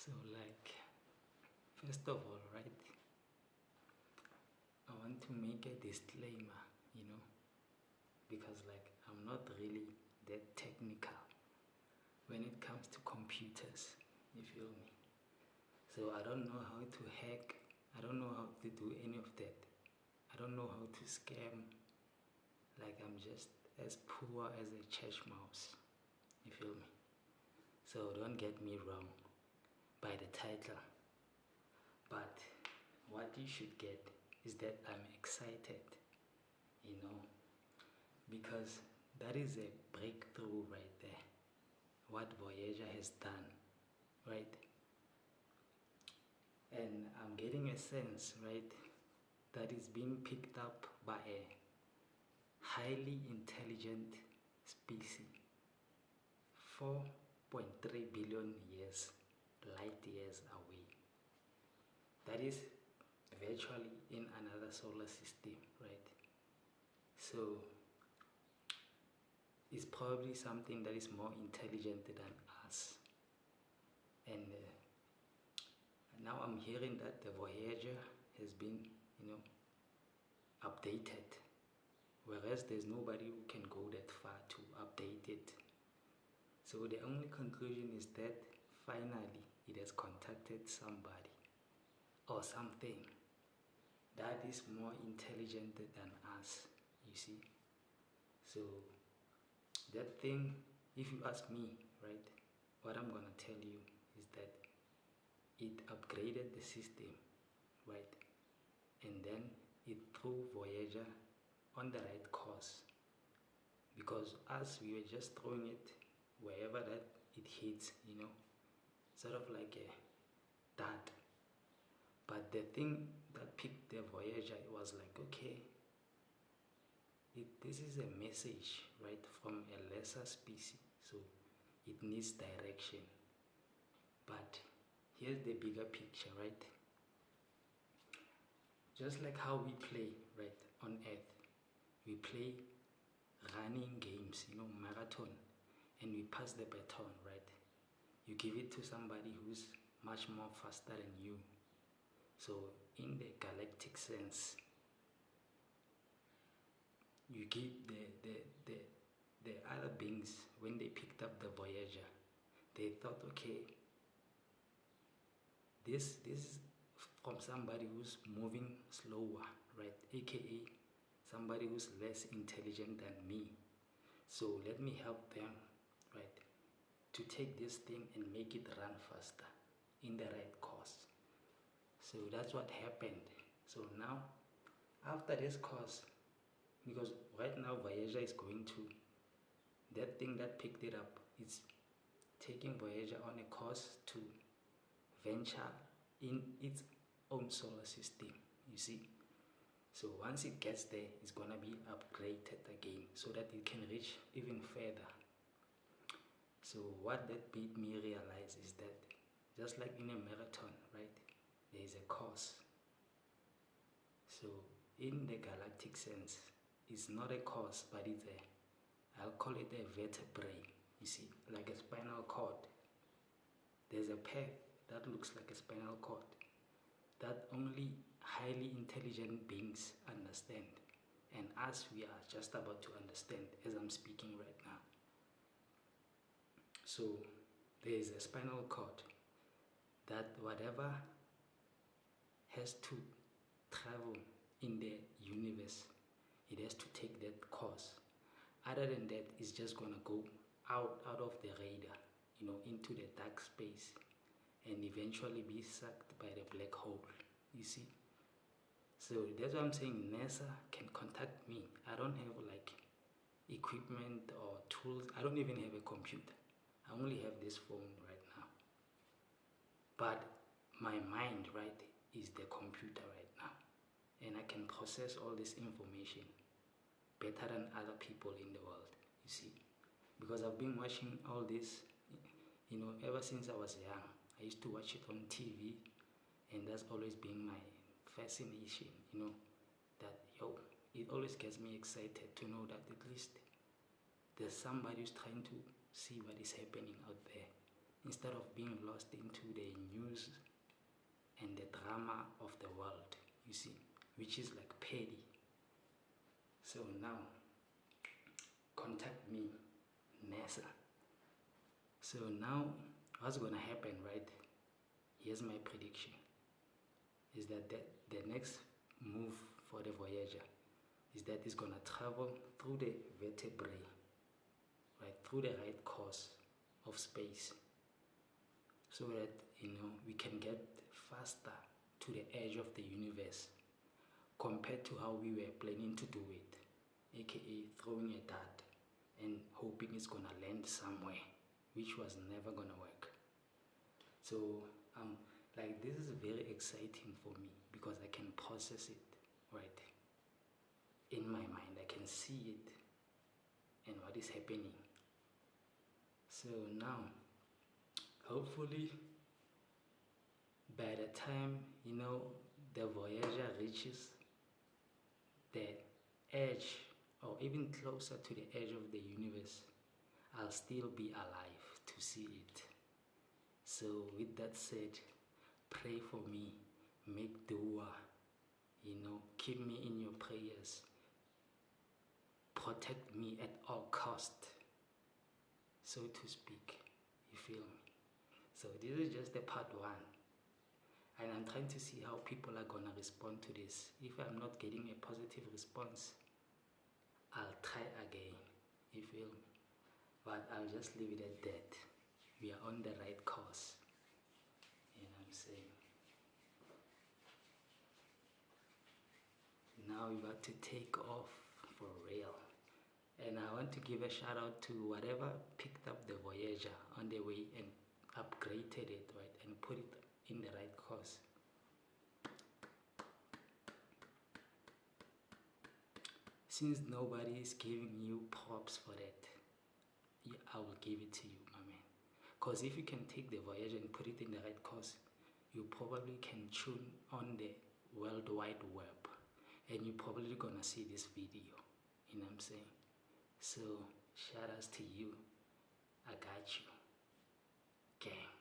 So like, first of all, right, I want to make a disclaimer, because like I'm not really that technical when it comes to computers, you feel me? So I don't know how to hack, I don't know how to do any of that. I don't know how to scam. Like, I'm just as poor as a church mouse, you feel me? So don't get me wrong by the title, but what you should get is that I'm excited, because that is a breakthrough right there, what Voyager has done, right? And I'm getting a sense, right, that is being picked up by a highly intelligent species 4.3 billion light years away. That is virtually in another solar system, right? So it's probably something that is more intelligent than us. And now I'm hearing that the Voyager has been, updated, whereas there's nobody who can go that far to update it. So the only conclusion is that finally it has contacted somebody or something that is more intelligent than us, you see. So that thing, if you ask me, right, what I'm gonna tell you is that it upgraded the system, right, and then it threw Voyager on the right course, because us, we were just throwing it wherever that it hits, sort of like a dart. But the thing that picked the Voyager, it was like, okay, this is a message, right, from a lesser species, so it needs direction. But here's the bigger picture, right? Just like how we play, right, on Earth, we play running games, marathon, and we pass the baton, right? You give it to somebody who's much more faster than you. So in the galactic sense, you give the other beings, when they picked up the Voyager, they thought, okay, this is from somebody who's moving slower, right, aka somebody who's less intelligent than me. So let me help them, right, to take this thing and make it run faster in the right course. So that's what happened. So now, after this course, because right now Voyager is going to, that thing that picked it up, it's taking Voyager on a course to venture in its own solar system, you see. So once it gets there, it's gonna be upgraded again so that it can reach even further. So what that made me realize is that just like in a marathon, right, there is a course. So in the galactic sense, it's not a course, but it's I'll call it a vertebrae, you see, like a spinal cord. There's a path that looks like a spinal cord that only highly intelligent beings understand. And us, we are just about to understand as I'm speaking right now. So there is a spinal cord that whatever has to travel in the universe, it has to take that course. Other than that, it's just gonna go out of the radar, into the dark space, and eventually be sucked by the black hole, you see. So that's what I'm saying. NASA can contact me. I don't have like equipment or tools. I don't even have a computer. I only have this phone right now. But my mind, right, is the computer right now. And I can process all this information better than other people in the world, you see. Because I've been watching all this, ever since I was young. I used to watch it on TV, and that's always been my fascination, that, it always gets me excited to know that at least there's somebody who's trying to see what is happening out there instead of being lost into the news and the drama of the world, you see, which is like petty. So now, contact me, NASA. So now, what's gonna happen, right? Here's my prediction, is that the next move for the Voyager is that it's gonna travel through the vertebrae, right, through the right course of space, so that, you know, we can get faster to the edge of the universe compared to how we were planning to do it, aka throwing a dart and hoping it's gonna land somewhere, which was never gonna work. So like, this is very exciting for me because I can process it, right, in my mind. I can see it and what is happening. So now, hopefully, by the time, you know, the Voyager reaches the edge or even closer to the edge of the universe, I'll still be alive to see it. So with that said, pray for me, make dua, you know, keep me in your prayers, protect me at all cost, so to speak, you feel me? So this is just the part one, and I'm trying to see how people are gonna respond to this. If I'm not getting a positive response, I'll try again, you feel me? But I'll just leave it at that. We are on the right course, you know what I'm saying? Now we're about to take off for real. And I want to give a shout out to whatever picked up the Voyager on the way and upgraded it, right, and put it in the right course. Since nobody is giving you props for that, yeah, I will give it to you, my man. Because if you can take the Voyager and put it in the right course, you probably can tune on the World Wide Web, and you're probably gonna see this video, you know what I'm saying? So shout outs to you. I got you, gang.